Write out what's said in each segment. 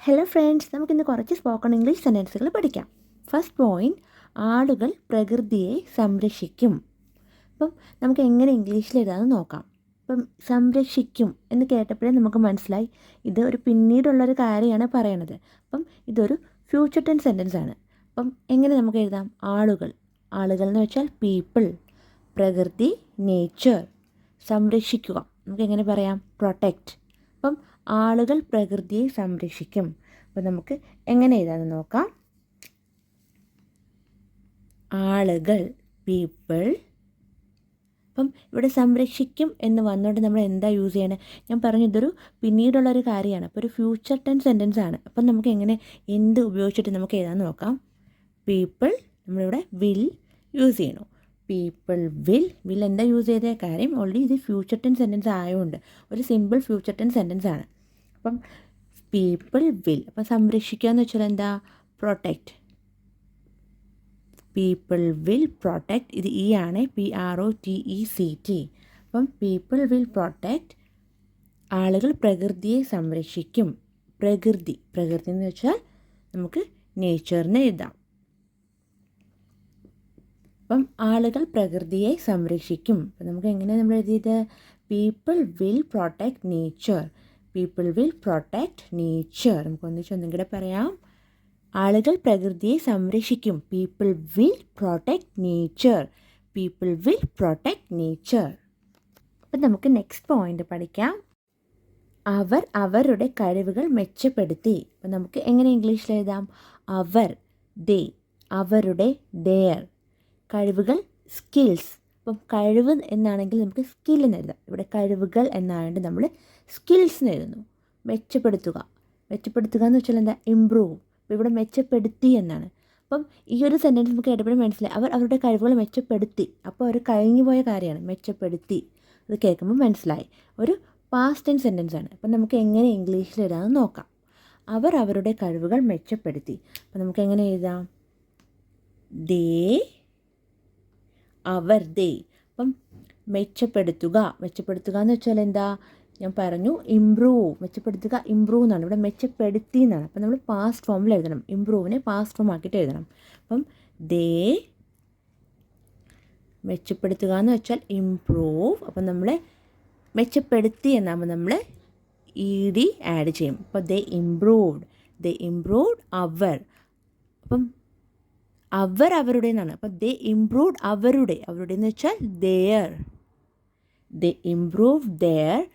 Hello friends, നമുക്കിന്ന് കുറച്ച് spoken English സെൻറ്റൻസുകൾ പഠിക്കാം. ഫസ്റ്റ് പോയിൻറ്റ്, ആളുകൾ പ്രകൃതിയെ സംരക്ഷിക്കും. അപ്പം നമുക്ക് എങ്ങനെ ഇംഗ്ലീഷിൽ എഴുതാമെന്ന് നോക്കാം. ഇപ്പം സംരക്ഷിക്കും എന്ന് കേട്ടപ്പോഴേ നമുക്ക് മനസ്സിലായി ഇത് ഒരു പിന്നീടുള്ളൊരു കാര്യമാണ് പറയണത്. അപ്പം ഇതൊരു ഫ്യൂച്ചർ ടെൻസ് സെൻറ്റൻസ് ആണ്. അപ്പം എങ്ങനെ നമുക്ക് എഴുതാം? ആളുകൾ, ആളുകൾ എന്ന് വെച്ചാൽ പീപ്പിൾ, പ്രകൃതി നേച്ചർ, സംരക്ഷിക്കുക നമുക്ക് എങ്ങനെ പറയാം? പ്രൊട്ടക്റ്റ്. അപ്പം ആളുകൾ പ്രകൃതിയെ സംരക്ഷിക്കും. അപ്പോൾ നമുക്ക് എങ്ങനെ എഴുതാമെന്ന് നോക്കാം. ആളുകൾ പീപ്പിൾ. അപ്പം ഇവിടെ സംരക്ഷിക്കും എന്ന് വന്നുകൊണ്ട് നമ്മൾ എന്താ യൂസ് ചെയ്യണേ? ഞാൻ പറഞ്ഞു ഇതൊരു പിന്നീടുള്ളൊരു കാര്യമാണ്. അപ്പോൾ ഒരു ഫ്യൂച്ചർ ടെൻസ് സെൻറ്റൻസ് ആണ്. അപ്പം നമുക്ക് എങ്ങനെ എന്ത് ഉപയോഗിച്ചിട്ട് നമുക്ക് എഴുതാമെന്ന് നോക്കാം. പീപ്പിൾ നമ്മളിവിടെ വിൽ യൂസ് ചെയ്യണു. പീപ്പിൾ വിൽ എന്താ യൂസ് ചെയ്ത കാര്യം? ഓൾറെഡി ഇത് ഫ്യൂച്ചർ ടെൻസ് സെൻറ്റൻസ് ആയതുകൊണ്ട് ഒരു സിമ്പിൾ ഫ്യൂച്ചർ ടെൻസ് സെൻറ്റൻസ് ആണ്. അപ്പം പീപ്പിൾ വിൽ. അപ്പം സംരക്ഷിക്കുക എന്ന് വെച്ചാൽ എന്താ? പ്രൊട്ടക്റ്റ്. People will protect. ഇത് ഇ ആണ്, PROTECT. അപ്പം പീപ്പിൾ വിൽ പ്രൊട്ടക്റ്റ്. ആളുകൾ പ്രകൃതിയെ സംരക്ഷിക്കും. പ്രകൃതി എന്ന് വെച്ചാൽ നമുക്ക് നേച്ചറിനെ എഴുതാം. അപ്പം ആളുകൾ പ്രകൃതിയെ സംരക്ഷിക്കും. അപ്പം നമുക്ക് എങ്ങനെയാണ് നമ്മൾ എഴുതിയത്? People will protect nature. People will protect nature. നമുക്ക് ഒന്നും കൂടെ പറയാം. ആളുകൾ പ്രകൃതിയെ സംരക്ഷിക്കും. People will protect nature. People will protect nature. അപ്പം നമുക്ക് നെക്സ്റ്റ് പോയിന്റ് പഠിക്കാം. അവർ അവരുടെ കഴിവുകൾ മെച്ചപ്പെടുത്തി. അപ്പം നമുക്ക് എങ്ങനെ ഇംഗ്ലീഷിൽ എഴുതാം? അവർ, ദേ, അവരുടെ, ദെയർ. കഴിവുകൾ സ്കിൽസ്. അപ്പം കഴിവ് എന്നാണെങ്കിൽ നമുക്ക് സ്കിൽ എന്ന് എഴുതാം. ഇവിടെ കഴിവുകൾ എന്നായതുകൊണ്ട് നമ്മൾ സ്കിൽസ് എന്ന് എഴുതുന്നു. മെച്ചപ്പെടുത്തുക എന്ന് വെച്ചാൽ എന്താ? ഇംപ്രൂവ്. അപ്പോൾ ഇവിടെ മെച്ചപ്പെടുത്തി എന്നാണ്. അപ്പം ഈ ഒരു സെൻറ്റൻസ് നമുക്ക് ഇടപെടാൻ മനസ്സിലായി. അവർ അവരുടെ കഴിവുകൾ മെച്ചപ്പെടുത്തി. അപ്പോൾ അവർ കഴിഞ്ഞു പോയ കാര്യമാണ് മെച്ചപ്പെടുത്തി. അത് കേൾക്കുമ്പോൾ മനസ്സിലായി. ഒരു പാസ്റ്റ് ടെൻസ് സെൻറ്റൻസ് ആണ്. അപ്പം നമുക്ക് എങ്ങനെ ഇംഗ്ലീഷിൽ എഴുതാമെന്ന് നോക്കാം. അവർ അവരുടെ കഴിവുകൾ മെച്ചപ്പെടുത്തി. അപ്പം നമുക്ക് എങ്ങനെ എഴുതാം? ദേ, അവർ, ദേ. അപ്പം മെച്ചപ്പെടുത്തുക എന്ന് വെച്ചാൽ എന്താ? ഞാൻ പറഞ്ഞു ഇംപ്രൂവ്. മെച്ചപ്പെടുത്തുക ഇംപ്രൂവ് എന്നാണ്. ഇവിടെ മെച്ചപ്പെടുത്തി എന്നാണ്. അപ്പം നമ്മൾ പാസ്റ്റ് ഫോമിൽ എഴുതണം. ഇംപ്രൂവിനെ പാസ്റ്റ് ഫോം ആക്കിയിട്ട് എഴുതണം. അപ്പം ദേ മെച്ചപ്പെടുത്തുക എന്ന് വെച്ചാൽ ഇംപ്രൂവ്. അപ്പം നമ്മൾ മെച്ചപ്പെടുത്തി എന്നാകുമ്പോൾ നമ്മൾ ED ആഡ് ചെയ്യും. അപ്പോൾ ദേ ഇംപ്രൂവ്ഡ് അവർ. അപ്പം അവർ അവരുടെ എന്നാണ്. അപ്പോൾ ദേ ഇംപ്രൂവ്ഡ് അവരുടെ എന്ന് വെച്ചാൽ ദെയർ. ദേ ഇംപ്രൂവ് ദെയർ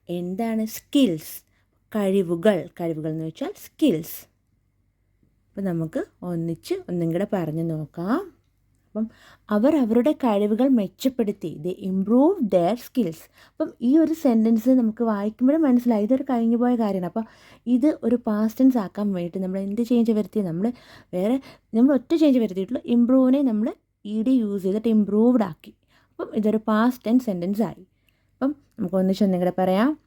എന്താണ്? സ്കിൽസ്. കഴിവുകൾ എന്ന് വെച്ചാൽ സ്കിൽസ്. അപ്പം നമുക്ക് ഒന്നും കൂടെ പറഞ്ഞു നോക്കാം. അപ്പം അവർ അവരുടെ കഴിവുകൾ മെച്ചപ്പെടുത്തി. They improve their skills. അപ്പം ഈ ഒരു സെൻറ്റൻസ് നമുക്ക് വായിക്കുമ്പോഴും മനസ്സിലായി ഇതൊരു കഴിഞ്ഞു പോയ കാര്യമാണ്. അപ്പോൾ ഇത് ഒരു പാസ്റ്റ് ടെൻസ് ആക്കാൻ വേണ്ടിയിട്ട് നമ്മൾ എന്ത് ചേഞ്ച് വരുത്തി? നമ്മൾ ഒറ്റ ചേഞ്ച് വരുത്തിയിട്ടുള്ളൂ. ഇംപ്രൂവിനെ നമ്മൾ ED യൂസ് ചെയ്തിട്ട് ഇംപ്രൂവ്ഡ് ആക്കി. അപ്പം ഇതൊരു പാസ്റ്റ് ടെൻസ് സെൻറ്റൻസ് ആയി. അപ്പം നമുക്ക് ഒന്നും കൂടെ പറയാം.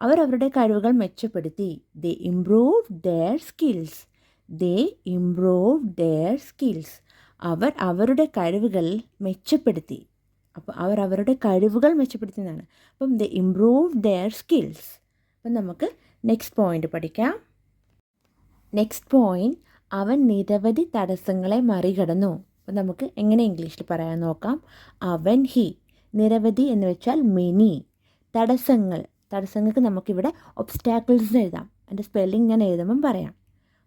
അവർ അവരുടെ കഴിവുകൾ മെച്ചപ്പെടുത്തി. They improve their skills. They improve their skills. അവർ അവരുടെ കഴിവുകൾ മെച്ചപ്പെടുത്തി. അപ്പോൾ അവർ അവരുടെ കഴിവുകൾ മെച്ചപ്പെടുത്തി എന്നാണ്. അപ്പം ദേ ഇംപ്രൂവ് ദെയർ സ്കിൽസ്. അപ്പം നമുക്ക് നെക്സ്റ്റ് പോയിന്റ് പഠിക്കാം. നെക്സ്റ്റ് പോയിന്റ്, അവൻ നിരവധി തടസ്സങ്ങളെ മറികടന്നു. അപ്പം നമുക്ക് എങ്ങനെ ഇംഗ്ലീഷിൽ പറയാൻ നോക്കാം. അവൻ, ഹി. നിരവധി എന്ന് വെച്ചാൽ മെനി. തടസ്സങ്ങൾക്ക് നമുക്കിവിടെ ഒബ്സ്റ്റാക്കിൾസ് എഴുതാം. അതിൻ്റെ സ്പെല്ലിംഗ് ഞാൻ എഴുതുമ്പം പറയാം.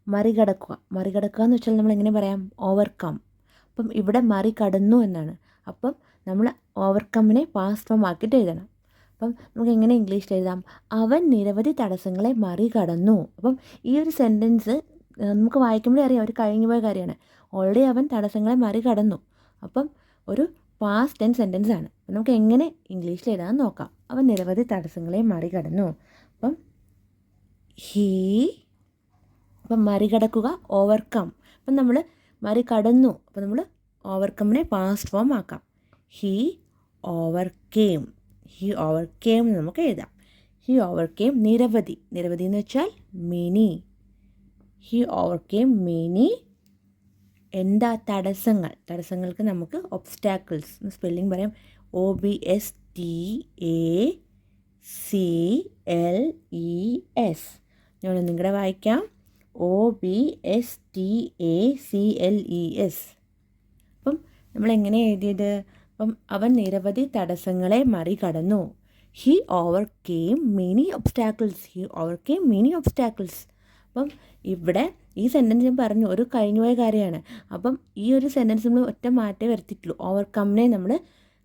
മറികടക്കുക എന്ന് വെച്ചാൽ നമ്മൾ എങ്ങനെ പറയാം? ഓവർകം. അപ്പം ഇവിടെ മറികടന്നു എന്നാണ്. അപ്പം നമ്മൾ ഓവർകമ്മിനെ പാസ്റ്റ് ഫോം ആക്കിയിട്ട് എഴുതണം. അപ്പം നമുക്ക് എങ്ങനെ ഇംഗ്ലീഷിൽ എഴുതാം? അവൻ നിരവധി തടസ്സങ്ങളെ മറികടന്നു. അപ്പം ഈ ഒരു സെൻറ്റൻസ് നമുക്ക് വായിക്കുമ്പോഴേ അറിയാം ഒരു കഴിഞ്ഞു പോയ കാര്യമാണ്. ഓൾറെഡി അവൻ തടസ്സങ്ങളെ മറികടന്നു. അപ്പം ഒരു പാസ്റ്റ് ടെൻസ് സെൻറ്റൻസ് ആണ്. അപ്പം നമുക്ക് എങ്ങനെ ഇംഗ്ലീഷിൽ എഴുതാമെന്ന് നോക്കാം. അവൻ നിരവധി തടസ്സങ്ങളെ മറികടന്നു. അപ്പം അപ്പം മറികടക്കുക, ഓവർകം. അപ്പം നമ്മൾ മറികടന്നു. അപ്പം നമ്മൾ ഓവർകമ്മിനെ പാസ്റ്റ് ഫോം ആക്കാം. ഹി ഓവർകെയിം എന്ന് നമുക്ക് എഴുതാം. He overcame. നിരവധി എന്ന് വെച്ചാൽ മെനി. He overcame many. എന്താ? തടസ്സങ്ങൾക്ക് നമുക്ക് ഒബ്സ്റ്റാക്കിൾസ് സ്പെല്ലിംഗ് പറയാം. OBSTACLES. ഞാനൊന്നും കൂടെ വായിക്കാം. OBSTACLES. അപ്പം നമ്മൾ എങ്ങനെ എഴുതിയത്? അപ്പം അവൻ നിരവധി തടസ്സങ്ങളെ മറികടന്നു. He overcame many obstacles. അപ്പം ഇവിടെ ഈ സെൻറ്റൻസ് ഞാൻ പറഞ്ഞു ഒരു കഴിഞ്ഞുപോയ കാര്യമാണ്. അപ്പം ഈ ഒരു സെൻറ്റൻസ് നമ്മൾ ഒറ്റ മാറ്റേ വരുത്തിയിട്ടുള്ളൂ. ഓവർകമ്മിനെ നമ്മൾ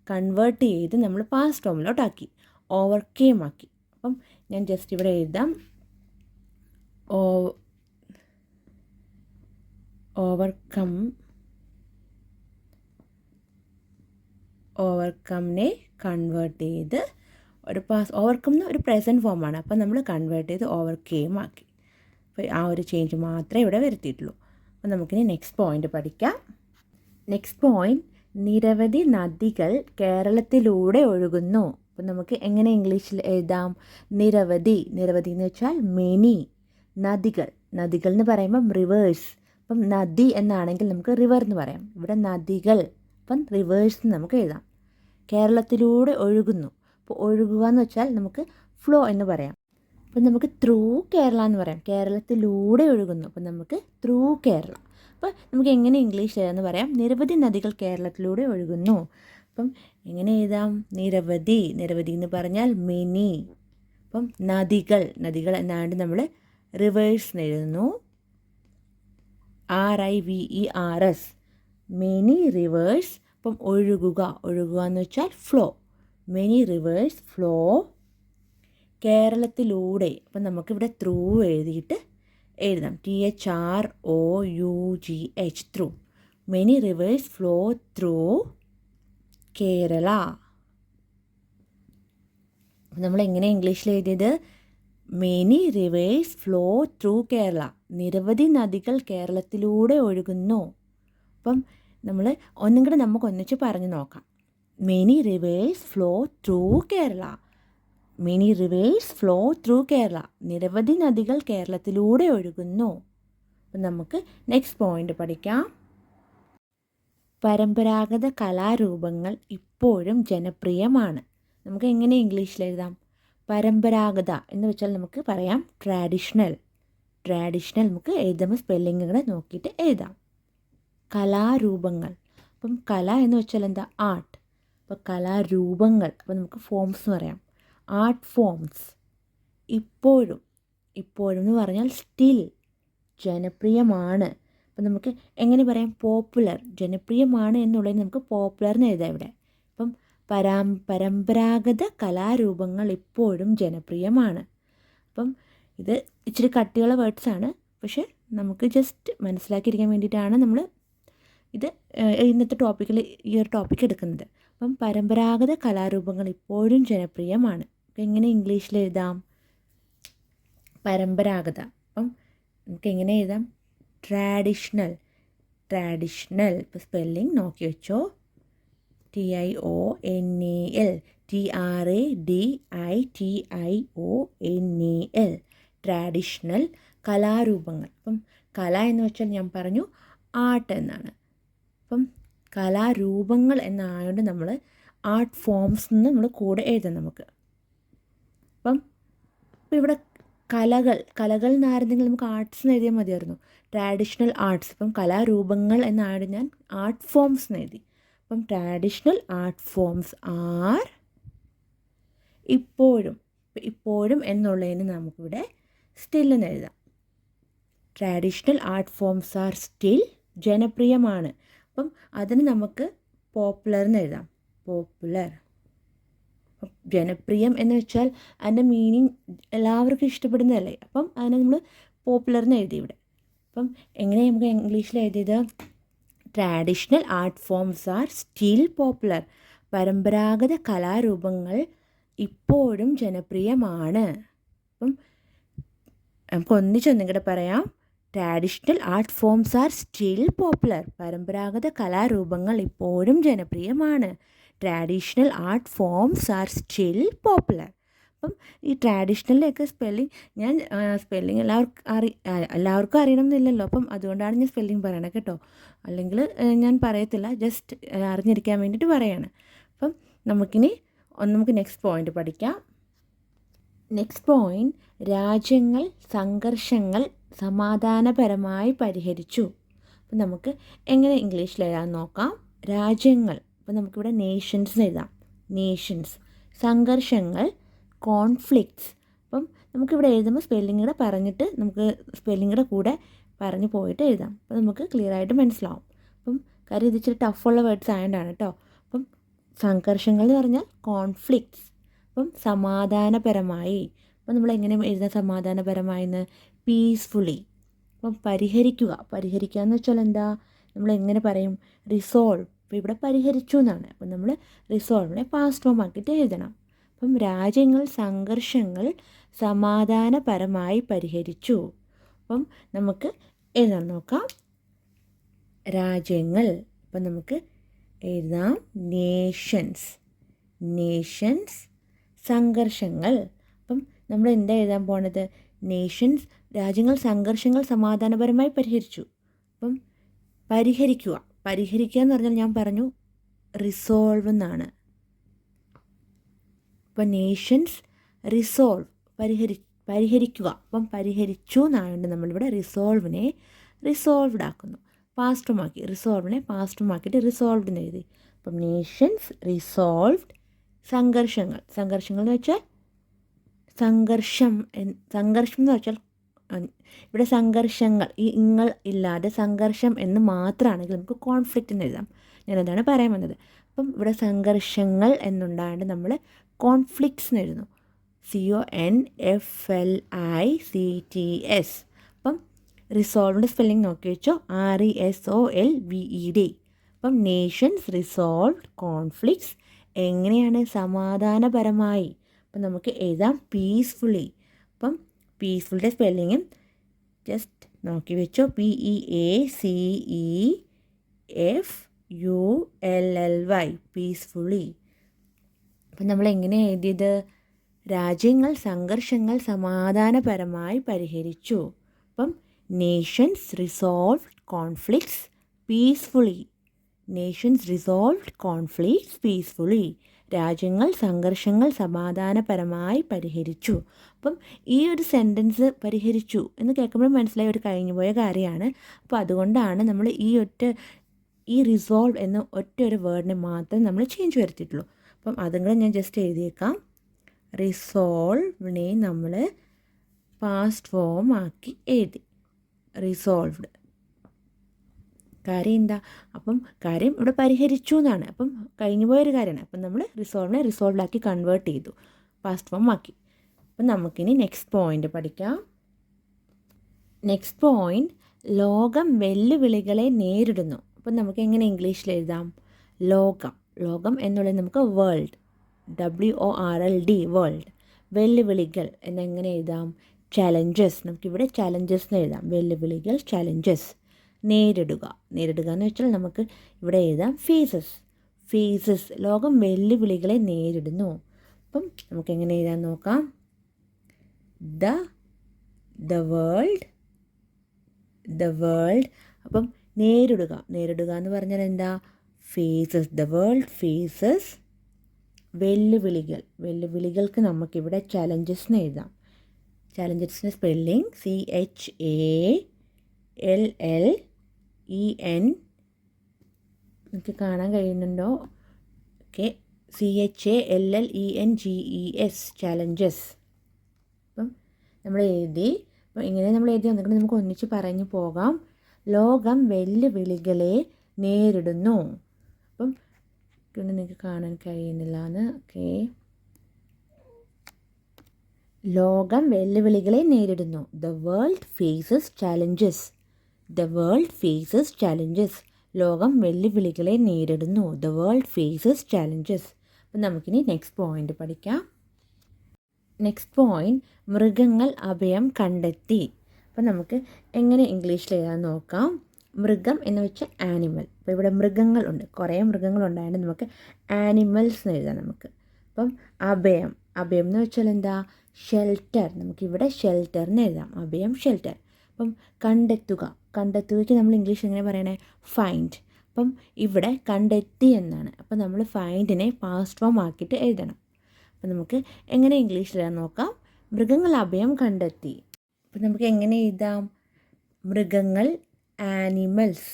കൺവേർട്ട് ചെയ്ത് നമ്മൾ പാസ്റ്റ് ഫോമിലോട്ടാക്കി, ഓവർകെയിം ആക്കി. അപ്പം ഞാൻ ജസ്റ്റ് ഇവിടെ എഴുതാം. ഓവർകമ്മിനെ കൺവേർട്ട് ചെയ്ത് ഓവർകം ഒരു പ്രസൻറ്റ് ഫോമാണ്. അപ്പം നമ്മൾ കൺവേർട്ട് ചെയ്ത് ഓവർകെയിം ആക്കി. അപ്പോൾ ആ ഒരു ചേഞ്ച് മാത്രമേ ഇവിടെ വരുത്തിയിട്ടുള്ളൂ. അപ്പോൾ നമുക്കിനി നെക്സ്റ്റ് പോയിൻ്റ് പഠിക്കാം. നെക്സ്റ്റ് പോയിൻ്റ്, നിരവധി നദികൾ കേരളത്തിലൂടെ ഒഴുകുന്നു. അപ്പം നമുക്ക് എങ്ങനെ ഇംഗ്ലീഷിൽ എഴുതാം? നിരവധി എന്ന് വെച്ചാൽ മെനി. നദികൾ എന്ന് പറയുമ്പം റിവേഴ്സ്. അപ്പം നദി എന്നാണെങ്കിൽ നമുക്ക് റിവർ എന്ന് പറയാം. ഇവിടെ നദികൾ, അപ്പം റിവേഴ്സ് എന്ന് നമുക്ക് എഴുതാം. കേരളത്തിലൂടെ ഒഴുകുന്നു. അപ്പോൾ ഒഴുകുക എന്ന് വെച്ചാൽ നമുക്ക് ഫ്ലോ എന്ന് പറയാം. അപ്പം നമുക്ക് ത്രൂ കേരള എന്ന് പറയാം. കേരളത്തിലൂടെ ഒഴുകുന്നു. അപ്പം നമുക്ക് ത്രൂ കേരള. അപ്പോൾ നമുക്ക് എങ്ങനെ ഇംഗ്ലീഷ് എഴുതാമെന്ന് പറയാം. നിരവധി നദികൾ കേരളത്തിലൂടെ ഒഴുകുന്നു. അപ്പം എങ്ങനെ എഴുതാം? നിരവധി എന്ന് പറഞ്ഞാൽ മെനി. അപ്പം നദികൾ എന്നാണ്ട് നമ്മൾ റിവേഴ്സ് എഴുതുന്നു. RIVERS, many rivers. അപ്പം ഒഴുകുക എന്ന് വെച്ചാൽ ഫ്ലോ. മെനി റിവേഴ്സ് ഫ്ലോ കേരളത്തിലൂടെ. അപ്പം നമുക്കിവിടെ ത്രൂ എഴുതിയിട്ട് എഴുതാം. THROUGH, through. Many rivers flow through Kerala. നമ്മൾ എങ്ങനെ ഇംഗ്ലീഷിൽ എഴുതിയത്? Many rivers flow through Kerala. നിരവധി നദികൾ കേരളത്തിലൂടെ ഒഴുകുന്നു. അപ്പം നമ്മൾ ഒന്നും കൂടെ നമുക്ക് ഒന്നിച്ച് പറഞ്ഞു നോക്കാം. Many rivers flow through Kerala. Many rivers flow through Kerala. നിരവധി നദികൾ കേരളത്തിലൂടെ ഒഴുകുന്നു. അപ്പം നമുക്ക് നെക്സ്റ്റ് പോയിൻ്റ് പഠിക്കാം. പരമ്പരാഗത കലാരൂപങ്ങൾ ഇപ്പോഴും ജനപ്രിയമാണ്. നമുക്ക് എങ്ങനെ ഇംഗ്ലീഷിൽ എഴുതാം? പരമ്പരാഗത എന്ന് വെച്ചാൽ നമുക്ക് പറയാം ട്രാഡിഷണൽ. നമുക്ക് എഴുതുമ്പോൾ സ്പെല്ലിങ്ങുകൾ നോക്കിയിട്ട് എഴുതാം. കലാരൂപങ്ങൾ, അപ്പം കല എന്ന് വെച്ചാൽ എന്താ? ആർട്ട്. അപ്പോൾ കലാരൂപങ്ങൾ, അപ്പോൾ നമുക്ക് ഫോംസ് എന്ന് പറയാം. Art forms. ഇപ്പോഴും എന്ന് പറഞ്ഞാൽ സ്റ്റിൽ, ജനപ്രിയമാണ്. അപ്പം നമുക്ക് എങ്ങനെ പറയാം? പോപ്പുലർ. ജനപ്രിയമാണ് എന്നുള്ളതിന് നമുക്ക് പോപ്പുലർ എന്ന് എഴുതാം ഇവിടെ. അപ്പം പരമ്പരാഗത കലാരൂപങ്ങൾ ഇപ്പോഴും ജനപ്രിയമാണ്. അപ്പം ഇത് ഇച്ചിരി കട്ടിയുള്ള വേർഡ്സാണ്, പക്ഷേ നമുക്ക് ജസ്റ്റ് മനസ്സിലാക്കിയിരിക്കാൻ വേണ്ടിയിട്ടാണ് നമ്മൾ ഇത് ഇന്നത്തെ ടോപ്പിക്കിൽ ഈ ഒരു ടോപ്പിക്ക് എടുക്കുന്നത്. അപ്പം പരമ്പരാഗത കലാരൂപങ്ങൾ ഇപ്പോഴും ജനപ്രിയമാണ്. അപ്പം എങ്ങനെ ഇംഗ്ലീഷിൽ എഴുതാം? പരമ്പരാഗത. അപ്പം നമുക്ക് എങ്ങനെ എഴുതാം? ട്രാഡിഷണൽ. ഇപ്പോൾ സ്പെല്ലിംഗ് നോക്കി വെച്ചോ. TIONAL, TRADITIONAL, ട്രാഡിഷണൽ. കലാരൂപങ്ങൾ. അപ്പം കല എന്ന് വെച്ചാൽ ഞാൻ പറഞ്ഞു ആർട്ട് എന്നാണ്. അപ്പം കലാരൂപങ്ങൾ എന്നായതുകൊണ്ട് നമ്മൾ ആർട്ട് ഫോംസ് എന്ന് നമ്മൾ കൂടെ എഴുതാം നമുക്ക്. അപ്പം ഇവിടെ കലകൾ എന്നായിരുന്നെങ്കിൽ നമുക്ക് ആർട്സ് എന്ന് എഴുതിയാൽ മതിയായിരുന്നു. ട്രാഡിഷണൽ ആർട്സ്. ഇപ്പം കലാരൂപങ്ങൾ എന്നായത് ഞാൻ ആർട്ട് ഫോംസ് എന്ന് എഴുതി. അപ്പം ട്രാഡിഷണൽ ആർട്ട് ഫോംസ് ആർ ഇപ്പോഴും എന്നുള്ളതിന് നമുക്കിവിടെ സ്റ്റിൽ എന്ന് എഴുതാം. ട്രാഡിഷണൽ ആർട്ട് ഫോംസ് ആർ സ്റ്റിൽ, ജനപ്രിയമാണ്. അപ്പം അതിന് നമുക്ക് പോപ്പുലർ എന്ന് എഴുതാം. പോപ്പുലർ. ജനപ്രിയം എന്ന് വെച്ചാൽ അതിൻ്റെ മീനിങ് എല്ലാവർക്കും ഇഷ്ടപ്പെടുന്നതല്ലേ. അപ്പം അതിനെ നമ്മൾ പോപ്പുലർ എന്ന് എഴുതി ഇവിടെ. അപ്പം എങ്ങനെ നമുക്ക് ഇംഗ്ലീഷിൽ എഴുതിയത്? Traditional art forms are still popular. പരമ്പരാഗത കലാരൂപങ്ങൾ ഇപ്പോഴും ജനപ്രിയമാണ്. അപ്പം നമുക്ക് ഒന്നിച്ചൊന്നും കൂടെ പറയാം. Traditional art forms are still popular. പരമ്പരാഗത കലാരൂപങ്ങൾ ഇപ്പോഴും ജനപ്രിയമാണ്. Traditional art forms are still popular. അപ്പം ഈ ട്രാഡിഷണലിൻ്റെയൊക്കെ സ്പെല്ലിങ് എല്ലാവർക്കും അറിയണം എന്നില്ലല്ലോ. അപ്പം അതുകൊണ്ടാണ് ഞാൻ സ്പെല്ലിങ് പറയണത് കേട്ടോ. അല്ലെങ്കിൽ ഞാൻ പറയത്തില്ല, ജസ്റ്റ് അറിഞ്ഞിരിക്കാൻ വേണ്ടിയിട്ട് പറയാണ്. അപ്പം നമുക്ക് നെക്സ്റ്റ് പോയിൻ്റ് പഠിക്കാം. നെക്സ്റ്റ് പോയിൻ്റ്, രാജ്യങ്ങൾ സംഘർഷങ്ങൾ സമാധാനപരമായി പരിഹരിച്ചു. അപ്പം നമുക്ക് എങ്ങനെ ഇംഗ്ലീഷിൽ എഴുതാൻ നോക്കാം. രാജ്യങ്ങൾ, അപ്പം നമുക്കിവിടെ നേഷൻസ് എഴുതാം. നേഷൻസ്. സംഘർഷങ്ങൾ, കോൺഫ്ലിക്ട്സ്. അപ്പം നമുക്കിവിടെ എഴുതുമ്പോൾ സ്പെല്ലിങ്ങൂടെ പറഞ്ഞിട്ട് നമുക്ക് സ്പെല്ലിങ്ങൂടെ കൂടെ പറഞ്ഞു പോയിട്ട് എഴുതാം. അപ്പോൾ നമുക്ക് ക്ലിയർ ആയിട്ട് മനസ്സിലാവും. അപ്പം കാര്യം ഇത് ഇച്ചിരി ടഫുള്ള വേർഡ്സ് ആയതുകൊണ്ടാണ് കേട്ടോ. അപ്പം സംഘർഷങ്ങൾ എന്ന് പറഞ്ഞാൽ കോൺഫ്ലിക്ട്സ്. അപ്പം സമാധാനപരമായി. അപ്പം നമ്മൾ എങ്ങനെ എഴുതാം സമാധാനപരമായി എന്ന്? പീസ്ഫുള്ളി. അപ്പം പരിഹരിക്കുക. പരിഹരിക്കുക എന്ന് വെച്ചാൽ എന്താ? നമ്മൾ എങ്ങനെ പറയും? റിസോൾവ്. അപ്പോൾ ഇവിടെ പരിഹരിച്ചു എന്നാണ്. അപ്പം നമ്മൾ റിസോൾവിനെ പാസ്റ്റ് ഫോം ആക്കിയിട്ട് എഴുതണം. അപ്പം രാജ്യങ്ങൾ സംഘർഷങ്ങൾ സമാധാനപരമായി പരിഹരിച്ചു. അപ്പം നമുക്ക് എഴുതാൻ നോക്കാം. രാജ്യങ്ങൾ. അപ്പം നമുക്ക് എഴുതാം നേഷൻസ്. നേഷൻസ്. സംഘർഷങ്ങൾ. അപ്പം നമ്മൾ എന്താ എഴുതാൻ പോണത്? നേഷൻസ്. രാജ്യങ്ങൾ സംഘർഷങ്ങൾ സമാധാനപരമായി പരിഹരിച്ചു. അപ്പം പരിഹരിക്കുക. പരിഹരിക്കുക എന്ന് പറഞ്ഞാൽ ഞാൻ പറഞ്ഞു റിസോൾവ് എന്നാണ്. അപ്പം നേഷൻസ് റിസോൾവ്. പരിഹരിക്കുക. അപ്പം പരിഹരിച്ചു എന്നായതുകൊണ്ട് നമ്മളിവിടെ റിസോൾവിനെ റിസോൾവ്ഡ് ആക്കുന്നു. പാസ്റ്റുമാക്കി. റിസോൾവിനെ പാസ്റ്റുമാക്കിയിട്ട് റിസോൾവ്ഡ് എന്ന് എഴുതി. അപ്പം നേഷൻസ് റിസോൾവ്ഡ്. സംഘർഷങ്ങൾ. സംഘർഷങ്ങൾ എന്ന് വെച്ചാൽ സംഘർഷം എന്ന് വെച്ചാൽ ഇവിടെ സംഘർഷങ്ങൾ ഈ ഇങ്ങൾ ഇല്ലാതെ സംഘർഷം എന്ന് മാത്രമാണെങ്കിൽ നമുക്ക് കോൺഫ്ലിക്റ്റ് എന്ന് എഴുതാം. ഞാനതാണ് പറയാൻ വന്നത്. അപ്പം ഇവിടെ സംഘർഷങ്ങൾ എന്നുണ്ടായത് നമ്മൾ കോൺഫ്ലിക്ട്സ് എന്ന് എഴുതുന്നു. CONFLICTS. അപ്പം റിസോൾവിൻ്റെ സ്പെല്ലിംഗ് നോക്കി വെച്ചോ. RESOLVED. അപ്പം നേഷൻസ് റിസോൾവ്ഡ് കോൺഫ്ലിക്ട്സ്. എങ്ങനെയാണ്? സമാധാനപരമായി. അപ്പം നമുക്ക് എഴുതാം പീസ്ഫുള്ളി. അപ്പം പീസ്ഫുള്ളിൻ്റെ സ്പെല്ലിങ്ങും ജസ്റ്റ് നോക്കി വെച്ചോ. PEACEFULLY. പീസ്ഫുള്ളി. അപ്പം നമ്മൾ എങ്ങനെ എഴുതിയത്? രാജ്യങ്ങൾ സംഘർഷങ്ങൾ സമാധാനപരമായി പരിഹരിച്ചു. അപ്പം Nations resolved conflicts peacefully. Nations resolved conflicts peacefully. രാജ്യങ്ങൾ സംഘർഷങ്ങൾ സമാധാനപരമായി പരിഹരിച്ചു. അപ്പം ഈ ഒരു സെൻറ്റൻസ് പരിഹരിച്ചു എന്ന് കേൾക്കുമ്പോൾ മനസ്സിലായ ഒരു കഴിഞ്ഞുപോയ കാര്യമാണ്. അപ്പോൾ അതുകൊണ്ടാണ് നമ്മൾ ഈ റിസോൾവ് എന്ന ഒറ്റ ഒരു വേർഡിനെ മാത്രം നമ്മൾ ചേഞ്ച് വരുത്തിയിട്ടുള്ളൂ. അപ്പം അതും കൂടെ ഞാൻ ജസ്റ്റ് എഴുതിയേക്കാം. റിസോൾവിനെ നമ്മൾ പാസ്റ്റ് ഫോം ആക്കി എഴുതി. റിസോൾവ്ഡ്. കാര്യം എന്താ? അപ്പം കാര്യം ഇവിടെ പരിഹരിച്ചു എന്നാണ്. അപ്പം കഴിഞ്ഞു പോയൊരു കാര്യമാണ്. അപ്പം നമ്മൾ റിസോൾവിനെ റിസോൾവ്ഡ് ആക്കി കൺവേർട്ട് ചെയ്തു, പാസ്റ്റ് ഫോം ആക്കി. അപ്പം നമുക്കിനി നെക്സ്റ്റ് പോയിൻ്റ് പഠിക്കാം. നെക്സ്റ്റ് പോയിൻ്റ്, ലോകം വെല്ലുവിളികളെ നേരിടുന്നു. അപ്പം നമുക്ക് എങ്ങനെ ഇംഗ്ലീഷിൽ എഴുതാം? ലോകം. ലോകം എന്നുള്ളത് നമുക്ക് വേൾഡ്, WORLD, വേൾഡ്. വെല്ലുവിളികൾ എന്നെങ്ങനെ എഴുതാം? ചലഞ്ചസ്. നമുക്കിവിടെ ചലഞ്ചസ് എന്ന് എഴുതാം. വെല്ലുവിളികൾ, ചലഞ്ചസ്. നേരിടുക. നേരിടുക എന്ന് വെച്ചാൽ നമുക്ക് ഇവിടെ എഴുതാം ഫേസസ്. ഫേസസ്. ലോകം വെല്ലുവിളികളെ നേരിടുന്നു. അപ്പം നമുക്കെങ്ങനെ എഴുതാൻ നോക്കാം. The world. അപ്പം നേരിടുക. നേരിടുക എന്ന് പറഞ്ഞാൽ എന്താ? ഫേസസ്. ദ വേൾഡ് ഫേസസ് വെല്ലുവിളികൾ. വെല്ലുവിളികൾക്ക് നമുക്കിവിടെ ചലഞ്ചസ് എന്ന് എഴുതാം. ചലഞ്ചസിൻ്റെ സ്പെല്ലിംഗ് CHALLEN. നിങ്ങൾക്ക് കാണാൻ കഴിയുന്നുണ്ടോ? ഓക്കെ. CHALLENGES. ചലഞ്ചസ്. അപ്പം നമ്മൾ എഴുതി. അപ്പം ഇങ്ങനെ നമ്മൾ എഴുതി വന്നിട്ട് നമുക്ക് ഒന്നിച്ച് പറഞ്ഞു പോകാം. ലോകം വെല്ലുവിളികളെ നേരിടുന്നു. അപ്പം നിങ്ങൾക്ക് കാണാൻ കഴിയുന്നില്ല എന്ന്. ഓക്കെ. ലോകം വെല്ലുവിളികളെ നേരിടുന്നു. The world faces challenges. The world faces challenges. ലോകം വെല്ലുവിളികളെ നേരിടുന്നു. The world faces challenges. അപ്പം നമുക്കിനി നെക്സ്റ്റ് പോയിൻ്റ് പഠിക്കാം. നെക്സ്റ്റ് പോയിൻ്റ്, മൃഗങ്ങൾ അഭയം കണ്ടെത്തി. അപ്പം നമുക്ക് എങ്ങനെ ഇംഗ്ലീഷിൽ എഴുതാൻ നോക്കാം. മൃഗം എന്ന് വെച്ചാൽ ആനിമൽ. അപ്പോൾ ഇവിടെ മൃഗങ്ങൾ ഉണ്ട്, കുറേ മൃഗങ്ങളുണ്ടായത് നമുക്ക് ആനിമൽസ് എന്ന് എഴുതാം നമുക്ക്. അപ്പം അഭയം. അഭയം എന്ന് വെച്ചാൽ എന്താ? ഷെൽട്ടർ. നമുക്കിവിടെ ഷെൽട്ടർ എന്ന് എഴുതാം. അഭയം, ഷെൽട്ടർ. അപ്പം കണ്ടെത്തുക. കണ്ടെത്തുകയ്ക്ക് നമ്മൾ ഇംഗ്ലീഷ് എങ്ങനെ പറയണേ? ഫൈൻഡ്. അപ്പം ഇവിടെ കണ്ടെത്തി എന്നാണ്. അപ്പം നമ്മൾ ഫൈൻഡിനെ പാസ്റ്റ് ഫോം ആക്കിയിട്ട് എഴുതണം. അപ്പം നമുക്ക് എങ്ങനെ ഇംഗ്ലീഷിൽ എഴുതാൻ നോക്കാം. മൃഗങ്ങൾ അഭയം കണ്ടെത്തി. അപ്പം നമുക്ക് എങ്ങനെ എഴുതാം? മൃഗങ്ങൾ ആനിമൽസ്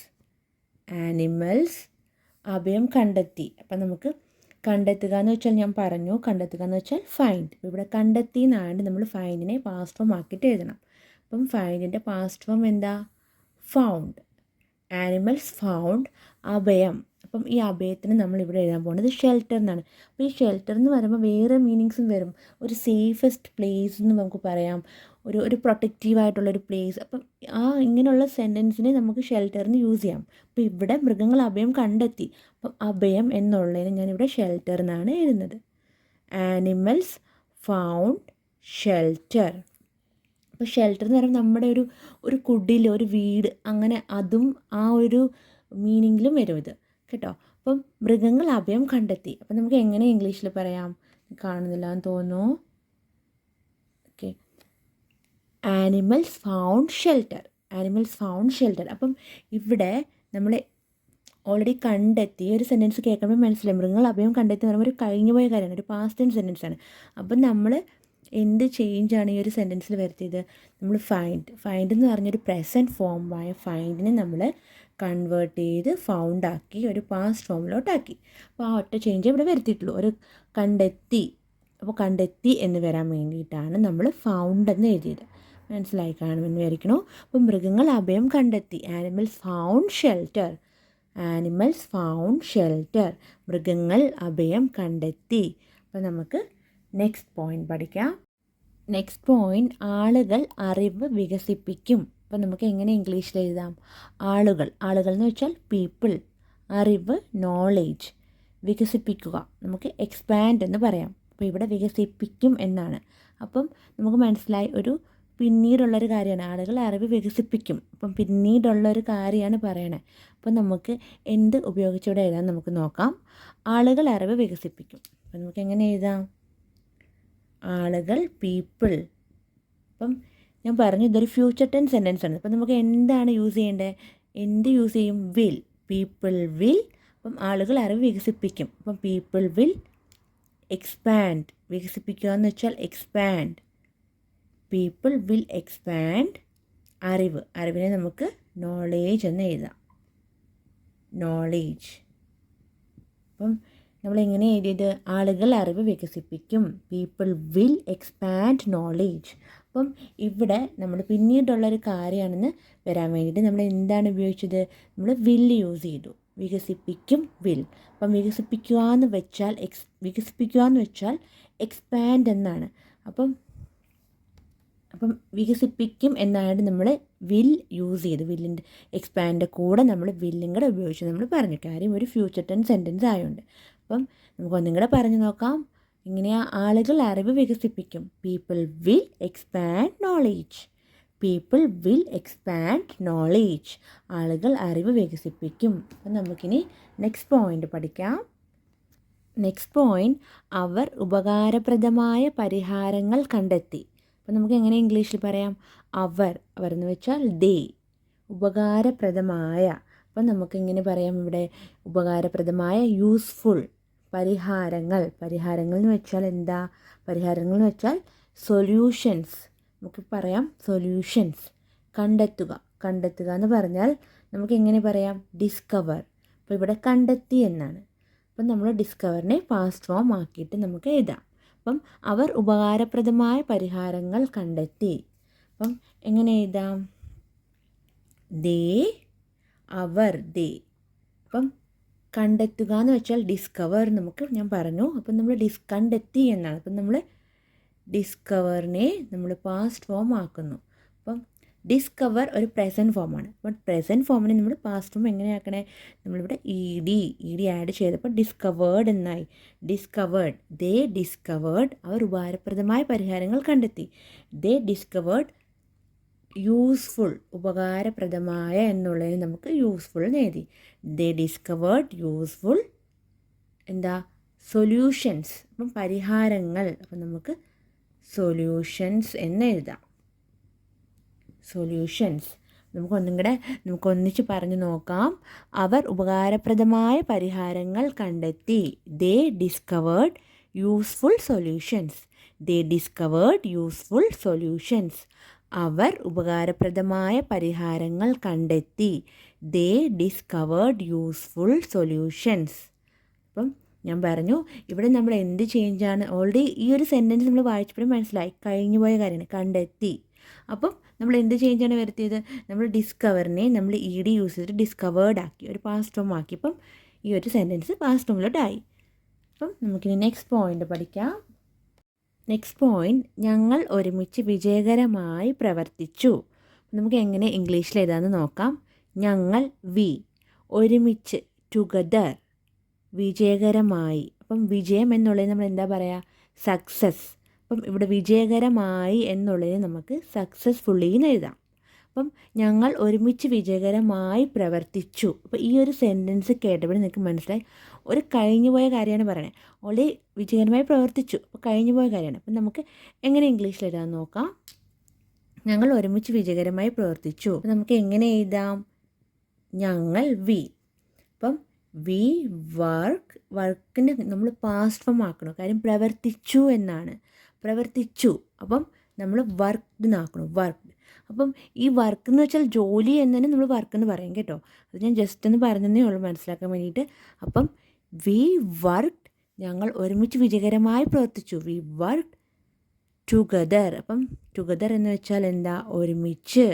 അഭയം കണ്ടെത്തി. അപ്പം നമുക്ക് കണ്ടെത്തുക എന്ന് വെച്ചാൽ ഞാൻ പറഞ്ഞു, കണ്ടെത്തുക എന്ന് വെച്ചാൽ ഫൈൻഡ്. ഇവിടെ കണ്ടെത്തി എന്നാണ്ട് നമ്മൾ ഫൈൻഡിനെ പാസ്റ്റ് ഫോം ആക്കിയിട്ട് എഴുതണം. അപ്പം ഫൈൻഡിൻ്റെ പാസ്റ്റ് ഫോം എന്താ? ഫൗണ്ട്. ആനിമൽസ് ഫൗണ്ട് അഭയം. അപ്പം ഈ അഭയത്തിന് നമ്മളിവിടെ എഴുതാൻ പോകുന്നത് ഷെൽട്ടർ എന്നാണ്. അപ്പോൾ ഈ ഷെൽട്ടർ എന്ന് പറയുമ്പോൾ വേറെ മീനിങ്സും വരും. ഒരു സേഫസ്റ്റ് പ്ലേസ് എന്ന് നമുക്ക് പറയാം, ഒരു പ്രൊട്ടക്റ്റീവായിട്ടുള്ളൊരു പ്ലേസ്. അപ്പം ഇങ്ങനെയുള്ള സെൻറ്റൻസിനെ നമുക്ക് ഷെൽട്ടറിന് യൂസ് ചെയ്യാം. അപ്പോൾ ഇവിടെ മൃഗങ്ങൾ അഭയം കണ്ടെത്തി. അപ്പം അഭയം എന്നുള്ളതിന് ഞാനിവിടെ ഷെൽട്ടർ എന്നാണ് എഴുതുന്നത്. Animals found shelter. അപ്പോൾ ഷെൽട്ടർ എന്ന് പറയുമ്പോൾ നമ്മുടെ ഒരു കുടിൽ, ഒരു വീട്, അങ്ങനെ അതും ആ ഒരു മീനിങ്ങിലും വരും ഇത് കേട്ടോ. അപ്പം മൃഗങ്ങൾ അഭയം കണ്ടെത്തി. അപ്പം നമുക്ക് എങ്ങനെ ഇംഗ്ലീഷിൽ പറയാം? കാണുന്നില്ല എന്ന് തോന്നുന്നു. Okay, animals found shelter. അപ്പം ഇവിടെ നമ്മൾ ഓൾറെഡി കണ്ടെത്തി ഒരു സെൻറ്റൻസ് കേൾക്കുമ്പോൾ മനസ്സിലായി, മൃഗങ്ങൾ അഭയം കണ്ടെത്തി എന്ന് പറയുമ്പോൾ ഒരു കഴിഞ്ഞു പോയ കാര്യമാണ്, ഒരു പാസ്റ്റ് ടെൻസ് സെൻറ്റൻസ് ആണ്. അപ്പം നമ്മൾ എന്ത് ചേഞ്ചാണ് ഈ ഒരു സെൻറ്റൻസിൽ വരുത്തിയത്? നമ്മൾ ഫൈൻഡ് എന്ന് പറഞ്ഞൊരു പ്രസൻറ്റ് ഫോമായ ഫൈൻഡിനെ നമ്മൾ കൺവേർട്ട് ചെയ്ത് ഫൗണ്ടാക്കി ഒരു പാസ്റ്റ് ഫോമിലോട്ടാക്കി. അപ്പോൾ ആ ഒറ്റ ചേഞ്ച് ഇവിടെ വരുത്തിയിട്ടുള്ളൂ, ഒരു കണ്ടെത്തി. അപ്പോൾ കണ്ടെത്തി എന്ന് വരാൻ വേണ്ടിയിട്ടാണ് നമ്മൾ ഫൗണ്ട് എന്ന് എഴുതിയത്. മനസ്സിലായി കാണുമെന്ന് വിചാരിക്കണോ? അപ്പോൾ മൃഗങ്ങൾ അഭയം കണ്ടെത്തി. Animals found shelter. മൃഗങ്ങൾ അഭയം കണ്ടെത്തി. അപ്പോൾ നമുക്ക് നെക്സ്റ്റ് പോയിന്റ് പഠിക്കാം. നെക്സ്റ്റ് പോയിന്റ്, ആളുകൾ അറിവ് വികസിപ്പിക്കും. അപ്പോൾ നമുക്ക് എങ്ങനെ ഇംഗ്ലീഷിൽ എഴുതാം? ആളുകൾ എന്ന് വെച്ചാൽ പീപ്പിൾ, അറിവ് നോളേജ്, വികസിപ്പിക്കുക നമുക്ക് എക്സ്പാൻഡ് എന്ന് പറയാം. അപ്പോൾ ഇവിടെ വികസിപ്പിക്കും എന്നാണ്. അപ്പം നമുക്ക് മനസ്സിലായി ഒരു പിന്നീടുള്ളൊരു കാര്യമാണ്. ആളുകൾ അറിവ് വികസിപ്പിക്കും. അപ്പം പിന്നീടുള്ളൊരു കാര്യമാണ് പറയണേ. അപ്പം നമുക്ക് എന്ത് ഉപയോഗിച്ചിവിടെ എഴുതാൻ നമുക്ക് നോക്കാം. ആളുകൾ അറിവ് വികസിപ്പിക്കും. അപ്പം നമുക്ക് എങ്ങനെ എഴുതാം? ആളുകൾ പീപ്പിൾ. അപ്പം ഞാൻ പറഞ്ഞു ഇതൊരു ഫ്യൂച്ചർ ടെൻസ് സെൻറ്റൻസ് ആണ്. അപ്പം നമുക്ക് എന്താണ് യൂസ് ചെയ്യേണ്ടത്? എന്ത് യൂസ് ചെയ്യും? വിൽ. People will. അപ്പം ആളുകൾ അറിവ് വികസിപ്പിക്കും. അപ്പം പീപ്പിൾ വിൽ എക്സ്പാൻഡ്. വികസിപ്പിക്കുക എന്ന് വെച്ചാൽ എക്സ്പാൻഡ്. പീപ്പിൾ വിൽ എക്സ്പാൻഡ് അറിവിനെ നമുക്ക് നോളേജ് എന്ന് എഴുതാം. നോളേജ്. അപ്പം നമ്മളെങ്ങനെ എഴുതിയത്? ആളുകൾ അറിവ് വികസിപ്പിക്കും. People will expand knowledge. അപ്പം ഇവിടെ നമ്മൾ പിന്നീടുള്ളൊരു കാര്യമാണെന്ന് വരാൻ വേണ്ടിയിട്ട് നമ്മൾ എന്താണ് ഉപയോഗിച്ചത്? നമ്മൾ വില്ല് യൂസ് ചെയ്തു. വികസിപ്പിക്കും വിൽ. അപ്പം വികസിപ്പിക്കുക എന്ന് വെച്ചാൽ എക്സ്പാൻഡ് എന്നാണ്. അപ്പം വികസിപ്പിക്കും എന്നായിട്ട് നമ്മൾ വിൽ യൂസ് ചെയ്തു. വില്ലിൻ്റെ എക്സ്പാൻഡിൻ്റെ കൂടെ നമ്മൾ വില്ലും കൂടെ ഉപയോഗിച്ച് നമ്മൾ പറഞ്ഞു. കാര്യം ഒരു ഫ്യൂച്ചർ ടെൻസ് സെൻറ്റൻസ് ആയതുകൊണ്ട്. അപ്പം നമുക്കൊന്നും കൂടെ പറഞ്ഞു നോക്കാം. ഇങ്ങനെയാ ആളുകൾ അറിവ് വികസിപ്പിക്കും. People will expand knowledge. ആളുകൾ അറിവ് വികസിപ്പിക്കും. അപ്പം നമുക്കിനി നെക്സ്റ്റ് പോയിന്റ് പഠിക്കാം. നെക്സ്റ്റ് പോയിന്റ്, അവർ ഉപകാരപ്രദമായ പരിഹാരങ്ങൾ കണ്ടെത്തി. അപ്പം നമുക്ക് എങ്ങനെ ഇംഗ്ലീഷിൽ പറയാം? അവർ എന്ന് വെച്ചാൽ ദേ. ഉപകാരപ്രദമായ. അപ്പം നമുക്കിങ്ങനെ പറയാം ഇവിടെ ഉപകാരപ്രദമായ, യൂസ്ഫുൾ. പരിഹാരങ്ങൾ എന്ന് വെച്ചാൽ എന്താ? പരിഹാരങ്ങൾ എന്ന് വെച്ചാൽ സൊല്യൂഷൻസ്. നമുക്ക് പറയാം സൊല്യൂഷൻസ്. കണ്ടെത്തുക എന്ന് പറഞ്ഞാൽ നമുക്ക് എങ്ങനെ പറയാം? ഡിസ്കവർ. അപ്പോൾ ഇവിടെ കണ്ടെത്തി എന്നാണ്. അപ്പം നമ്മൾ ഡിസ്കവറിനെ പാസ്റ്റ് ഫോം ആക്കിയിട്ട് നമുക്ക് എഴുതാം. അപ്പം അവർ ഉപകാരപ്രദമായ പരിഹാരങ്ങൾ കണ്ടെത്തി. അപ്പം എങ്ങനെ എഴുതാം? ദേ, അവർ, ദേ. അപ്പം കണ്ടെത്തുക എന്ന് വെച്ചാൽ ഡിസ്കവർ ഞാൻ പറഞ്ഞു. അപ്പം നമ്മൾ കണ്ടെത്തി എന്നാണ്. അപ്പം നമ്മൾ ഡിസ്കവറിനെ നമ്മൾ പാസ്റ്റ് ഫോം ആക്കുന്നു. അപ്പം ഡിസ്കവർ ഒരു പ്രസൻറ്റ് ഫോമാണ്. അപ്പം പ്രസൻറ്റ് ഫോമിനെ നമ്മൾ പാസ്റ്റ് ഫോം എങ്ങനെയാക്കണേ? നമ്മളിവിടെ ഇ ഡി ആഡ് ചെയ്തപ്പോൾ ഡിസ്കവേർഡ് എന്നായി. They discovered. അവർ ഉപകാരപ്രദമായ പരിഹാരങ്ങൾ കണ്ടെത്തി. They discovered useful. ഉപകാരപ്രദമായ എന്നുള്ളതിന് നമുക്ക് യൂസ്ഫുൾ എന്ന് എഴുതി. They discovered useful solutions. അപ്പം പരിഹാരങ്ങൾ. അപ്പം നമുക്ക് സൊല്യൂഷൻസ് എന്ന് എഴുതാം. സൊല്യൂഷൻസ്. നമുക്ക് ഒന്നിച്ച് പറഞ്ഞു നോക്കാം. അവർ ഉപകാരപ്രദമായ പരിഹാരങ്ങൾ കണ്ടെത്തി. They discovered useful solutions. അവർ ഉപകാരപ്രദമായ പരിഹാരങ്ങൾ കണ്ടെത്തി. They discovered useful solutions. അപ്പം ഞാൻ പറഞ്ഞു ഇവിടെ നമ്മൾ എന്ത് ചേഞ്ചാണ്, ഓൾറെഡി ഈ ഒരു സെൻറ്റൻസ് നമ്മൾ വായിച്ചപ്പോഴും മനസ്സിലായി, കഴിഞ്ഞു പോയ കാര്യമാണ് കണ്ടെത്തി. അപ്പം നമ്മൾ എന്ത് ചേഞ്ചാണ് വരുത്തിയത്, നമ്മൾ ഡിസ്കവറിനെ നമ്മൾ ED യൂസ് ചെയ്തിട്ട് ഡിസ്കവേർഡ് ആക്കി, ഒരു പാസ്റ്റ് ഫോം ആക്കി. അപ്പം ഈ ഒരു സെൻറ്റൻസ് പാസ്റ്റ് ഫോമിലോട്ടായി. അപ്പം നമുക്കിനി നെക്സ്റ്റ് പോയിൻ്റ് പഠിക്കാം. നെക്സ്റ്റ് പോയിൻ്റ്, ഞങ്ങൾ ഒരുമിച്ച് വിജയകരമായി പ്രവർത്തിച്ചു. നമുക്ക് എങ്ങനെ ഇംഗ്ലീഷിൽ എഴുതാമെന്ന് നോക്കാം. ഞങ്ങൾ, വി, ഒരുമിച്ച്, ടുഗദർ, വിജയകരമായി. അപ്പം വിജയം എന്നുള്ളതിന് നമ്മൾ എന്താ പറയുക, സക്സസ്. അപ്പം ഇവിടെ വിജയകരമായി എന്നുള്ളതിന് നമുക്ക് സക്സസ്ഫുള്ളി എന്ന് എഴുതാം. അപ്പം ഞങ്ങൾ ഒരുമിച്ച് വിജയകരമായി പ്രവർത്തിച്ചു. അപ്പോൾ ഈ ഒരു സെൻറ്റൻസ് കേട്ടപ്പോൾ നിങ്ങൾക്ക് മനസ്സിലായി ഒരു കഴിഞ്ഞു പോയ കാര്യമാണ് പറയണത്. ഓൾറെഡി വിജയകരമായി പ്രവർത്തിച്ചു, അപ്പോൾ കഴിഞ്ഞു പോയ കാര്യമാണ്. അപ്പം നമുക്ക് എങ്ങനെ ഇംഗ്ലീഷിൽ എഴുതാൻ നോക്കാം. ഞങ്ങൾ ഒരുമിച്ച് വിജയകരമായി പ്രവർത്തിച്ചു. അപ്പം നമുക്ക് എങ്ങനെ എഴുതാം, ഞങ്ങൾ, വി. അപ്പം വി വർക്കിന് നമ്മൾ പാസ്റ്റ് ഫോം ആക്കണം, കാര്യം പ്രവർത്തിച്ചു എന്നാണ്, പ്രവർത്തിച്ചു. അപ്പം നമ്മൾ വർക്ക്ഡ് ആക്കണം, വർക്ക്ഡ്. അപ്പം ഈ വർക്ക് എന്ന് വെച്ചാൽ ജോലി എന്നതിന് നമ്മൾ വർക്ക് എന്ന് പറയും കേട്ടോ. അത് ഞാൻ ജസ്റ്റ് ഒന്ന് പറഞ്ഞതേ ഉള്ളൂ മനസ്സിലാക്കാൻ വേണ്ടിയിട്ട്. അപ്പം വി വർക്ക്ഡ്, ഞങ്ങൾ ഒരുമിച്ച് വിജയകരമായി പ്രവർത്തിച്ചു. We worked together. അപ്പം ടുഗദർ എന്ന് വെച്ചാൽ എന്താ, ഒരുമിച്ച്.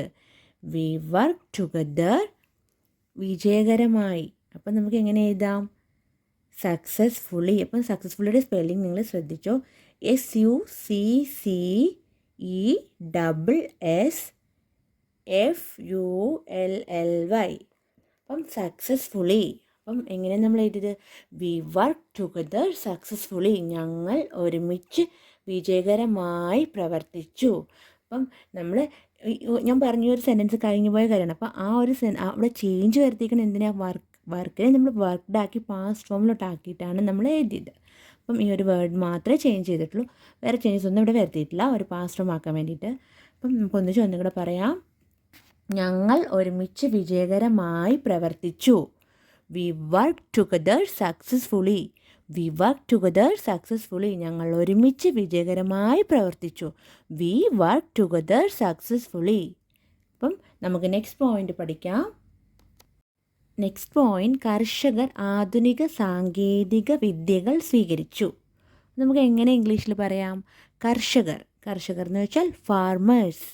വി വർക്ക് ടുഗദർ, വിജയകരമായി. അപ്പം നമുക്ക് എങ്ങനെ എഴുതാം, സക്സസ്ഫുള്ളി. അപ്പം സക്സസ്ഫുള്ളിയുടെ സ്പെല്ലിംഗ് നിങ്ങൾ ശ്രദ്ധിച്ചോ, SUCCESSFULLY. അപ്പം സക്സസ്ഫുള്ളി. അപ്പം എങ്ങനെ നമ്മൾ എഴുതിയത്, വി വർക്ക് ടുഗദർ സക്സസ്ഫുള്ളി, ഞങ്ങൾ ഒരുമിച്ച് വിജയകരമായി പ്രവർത്തിച്ചു. അപ്പം നമ്മൾ ഞാൻ പറഞ്ഞ ഒരു സെൻറ്റൻസ് കഴിഞ്ഞു പോയ കാര്യമാണ്. അപ്പോൾ ആ ഒരു അവിടെ ചേഞ്ച് വരുത്തിയിരിക്കുന്നത് എന്തിനാണ്, വർക്കിനെ നമ്മൾ വർക്ക്ഡ് ആക്കി പാസ്റ്റ് ഫോമിലോട്ടാക്കിയിട്ടാണ് നമ്മൾ എഴുതിയത്. അപ്പം ഈ ഒരു വേർഡ് മാത്രമേ ചേഞ്ച് ചെയ്തിട്ടുള്ളൂ, വേറെ ചേഞ്ചസ് ഒന്നും ഇവിടെ വരുത്തിയിട്ടില്ല, ഒരു പാസ്റ്റ് ഫോം ആക്കാൻ വേണ്ടിയിട്ട്. അപ്പം നമുക്ക് ഒന്നും കൂടെ പറയാം. ഞങ്ങൾ ഒരുമിച്ച് വിജയകരമായി പ്രവർത്തിച്ചു. We work together successfully. We work together successfully, ഞങ്ങൾ ഒരുമിച്ച് വിജയകരമായി പ്രവർത്തിച്ചു. We work together successfully. അപ്പം നമുക്ക് നെക്സ്റ്റ് പോയിൻ്റ് പഠിക്കാം. നെക്സ്റ്റ് പോയിൻ്റ്, കർഷകർ ആധുനിക സാങ്കേതിക വിദ്യകൾ സ്വീകരിച്ചു. നമുക്ക് എങ്ങനെ ഇംഗ്ലീഷിൽ പറയാം, കർഷകർ എന്ന് വെച്ചാൽ ഫാർമേഴ്സ്.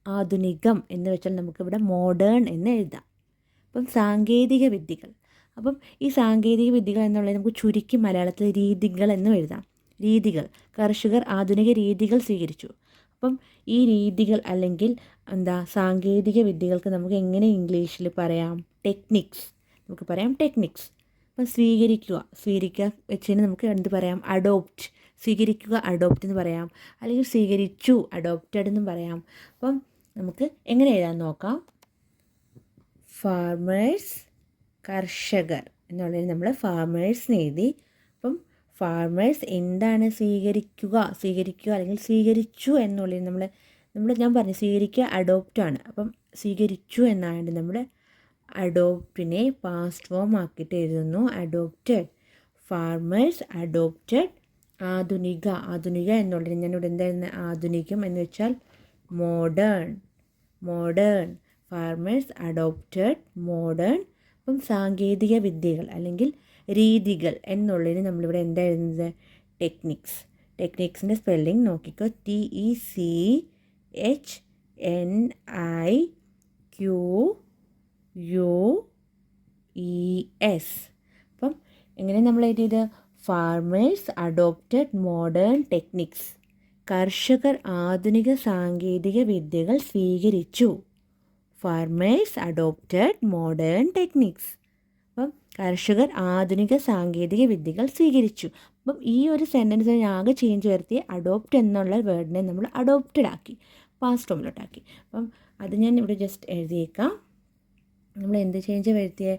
ആധുനികം എന്ന് വെച്ചാൽ നമുക്കിവിടെ മോഡേൺ എന്ന് എഴുതാം. അപ്പം സാങ്കേതിക വിദ്യകൾ. അപ്പം ഈ സാങ്കേതിക വിദ്യകൾ എന്നുള്ളത് നമുക്ക് ചുരുക്കി മലയാളത്തിൽ രീതികൾ എന്നും എഴുതാം. കർഷകർ ആധുനിക രീതികൾ സ്വീകരിച്ചു. അപ്പം ഈ രീതികൾ അല്ലെങ്കിൽ സാങ്കേതിക വിദ്യകൾക്ക് നമുക്ക് എങ്ങനെ ഇംഗ്ലീഷിൽ പറയാം, ടെക്നിക്സ്. നമുക്ക് പറയാം ടെക്നിക്സ്. അപ്പം സ്വീകരിക്കുക വെച്ചതിന് നമുക്ക് എന്ത് പറയാം, അഡോപ്റ്റ്. സ്വീകരിക്കുക അഡോപ്റ്റ് എന്ന് പറയാം, അല്ലെങ്കിൽ സ്വീകരിച്ചു അഡോപ്റ്റഡ് എന്നും പറയാം. അപ്പം നമുക്ക് എങ്ങനെ എഴുതാൻ നോക്കാം. ഫാർമേഴ്സ്, കർഷകർ എന്നുള്ളതിന് നമ്മൾ ഫാർമേഴ്സ് എഴുതി. അപ്പം ഫാർമേഴ്സ് എന്താണ്, സ്വീകരിക്കുക അല്ലെങ്കിൽ സ്വീകരിച്ചു എന്നുള്ളതിന് നമ്മൾ ഞാൻ പറഞ്ഞു സ്വീകരിക്കുക അഡോപ്റ്റാണ്. അപ്പം സ്വീകരിച്ചു എന്നായതുകൊണ്ട് നമ്മൾ അഡോപ്റ്റിനെ പാസ്റ്റ് ഫോം ആക്കിയിട്ട് എഴുതുന്നു, അഡോപ്റ്റഡ്. ഫാർമേഴ്സ് അഡോപ്റ്റഡ് ആധുനിക എന്നുള്ളതിന് ഞാനിവിടെ എന്തായിരുന്നു, ആധുനികം എന്ന് വെച്ചാൽ മോഡേൺ. Farmers adopted modern. അപ്പം സാങ്കേതിക വിദ്യകൾ അല്ലെങ്കിൽ രീതികൾ എന്നുള്ളതിന് നമ്മളിവിടെ എന്താ എഴുതുന്നത്, ടെക്നിക്സിൻ്റെ സ്പെല്ലിംഗ് നോക്കിക്കോ, TECHNIQUES. അപ്പം എങ്ങനെ നമ്മൾ എഴുതിയത്, ഫാർമേഴ്സ് അഡോപ്റ്റഡ് മോഡേൺ ടെക്നിക്സ്. കർഷകർ ആധുനിക സാങ്കേതിക വിദ്യകൾ സ്വീകരിച്ചു. Farmers adopted modern techniques. അപ്പം കർഷകർ ആധുനിക സാങ്കേതിക വിദ്യകൾ സ്വീകരിച്ചു. അപ്പം ഈ ഒരു സെൻറ്റൻസിന് ആകെ ചേഞ്ച് വരുത്തി അഡോപ്റ്റ് എന്നുള്ള വേർഡിനെ നമ്മൾ അഡോപ്റ്റഡ് ആക്കി, പാസ്റ്റ് ഫോമിലോട്ടാക്കി. അപ്പം അത് ഞാൻ ഇവിടെ ജസ്റ്റ് എഴുതിയേക്കാം. നമ്മൾ എന്ത് ചേഞ്ച് വരുത്തിയ,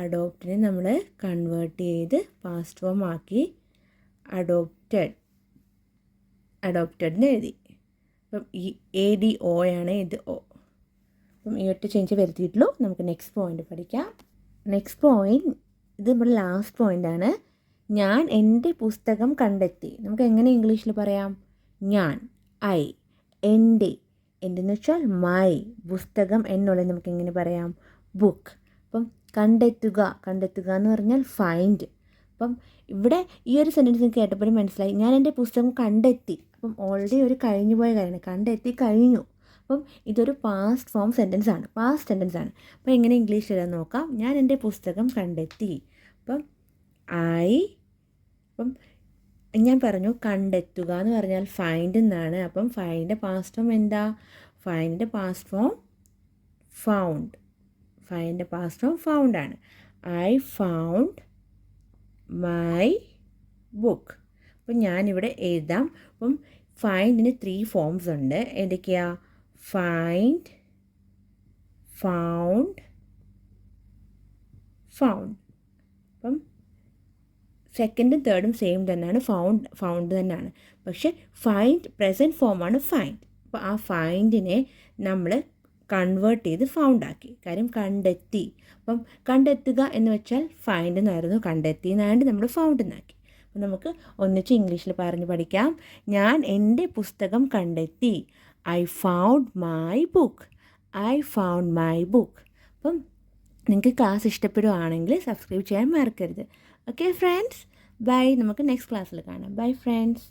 അഡോപ്റ്റിനെ നമ്മൾ കൺവേർട്ട് ചെയ്ത് പാസ്റ്റ് ഫോം ആക്കി അഡോപ്റ്റഡ് എഴുതി. അപ്പം ഈ ADO ആണ്, ഇത് O. അപ്പം ഈ ഒറ്റ ചേഞ്ച് വരുത്തിയിട്ടുള്ളൂ. നമുക്ക് നെക്സ്റ്റ് പോയിൻ്റ് പഠിക്കാം. നെക്സ്റ്റ് പോയിൻ്റ്, ഇത് നമ്മുടെ ലാസ്റ്റ് പോയിൻ്റാണ്. ഞാൻ എൻ്റെ പുസ്തകം കണ്ടെത്തി. നമുക്ക് എങ്ങനെ ഇംഗ്ലീഷിൽ പറയാം, ഞാൻ, I എൻ്റെ എന്ന് വെച്ചാൽ മൈ, പുസ്തകം എന്നുള്ളത് നമുക്ക് എങ്ങനെ പറയാം, ബുക്ക്. അപ്പം കണ്ടെത്തുക എന്ന് പറഞ്ഞാൽ ഫൈൻഡ്. അപ്പം ഇവിടെ ഈ ഒരു സെൻറ്റൻസ് കേട്ടപ്പോഴും മനസ്സിലായി ഞാൻ എൻ്റെ പുസ്തകം കണ്ടെത്തി. അപ്പം ഓൾറെഡി ഒരു കഴിഞ്ഞു പോയ കാര്യമാണ്, കണ്ടെത്തി കഴിഞ്ഞു. അപ്പം ഇതൊരു പാസ്റ്റ് ഫോം സെൻറ്റൻസ് ആണ്, പാസ്റ്റ് സെൻറ്റൻസ് ആണ്. അപ്പോൾ എങ്ങനെ ഇംഗ്ലീഷ് എഴുതാൻ നോക്കാം. ഞാൻ എൻ്റെ പുസ്തകം കണ്ടെത്തി. അപ്പം അപ്പം ഞാൻ പറഞ്ഞു കണ്ടെത്തുക എന്ന് പറഞ്ഞാൽ ഫൈൻഡ് എന്നാണ്. അപ്പം ഫൈൻഡിൻ്റെ പാസ്റ്റ് ഫോം എന്താ, ഫൈൻഡിൻ്റെ പാസ്റ്റ് ഫോം ഫൗണ്ട്. ഫൈൻഡിൻ്റെ പാസ്റ്റ് ഫോം ഫൗണ്ട് ആണ്. I found my book. അപ്പം ഞാനിവിടെ എഴുതാം. അപ്പം ഫൈൻഡിന് 3 ഫോംസ് ഉണ്ട്. ഏതൊക്കെയാ, ഫൈൻഡ്, ഫൗണ്ട്, ഫൗണ്ട്. അപ്പം സെക്കൻഡും തേർഡും സെയിം തന്നെയാണ്, ഫൗണ്ട് തന്നെയാണ്. പക്ഷേ ഫൈൻഡ് പ്രസൻറ്റ് ഫോമാണ് ഫൈൻഡ്. അപ്പോൾ ആ ഫൈൻഡിനെ നമ്മൾ കൺവേർട്ട് ചെയ്ത് ഫൗണ്ടാക്കി. കാര്യം കണ്ടെത്തി. അപ്പം കണ്ടെത്തുക എന്ന് വെച്ചാൽ ഫൈൻഡ് എന്നായിരുന്നു, കണ്ടെത്തി എന്നാണ്ട് നമ്മൾ ഫൗണ്ട് എന്നാക്കി. അപ്പം നമുക്ക് ഒന്നിച്ച് ഇംഗ്ലീഷിൽ പറഞ്ഞ് പഠിക്കാം. ഞാൻ എൻ്റെ പുസ്തകം കണ്ടെത്തി. I found my book. I found my book. അപ്പം നിങ്ങൾക്ക് ക്ലാസ് ഇഷ്ടപ്പെടുകയാണെങ്കിൽ സബ്സ്ക്രൈബ് ചെയ്യാൻ മറക്കരുത്. Okay friends, bye. നമുക്ക് നെക്സ്റ്റ് ക്ലാസ്സിൽ കാണാം. Bye friends.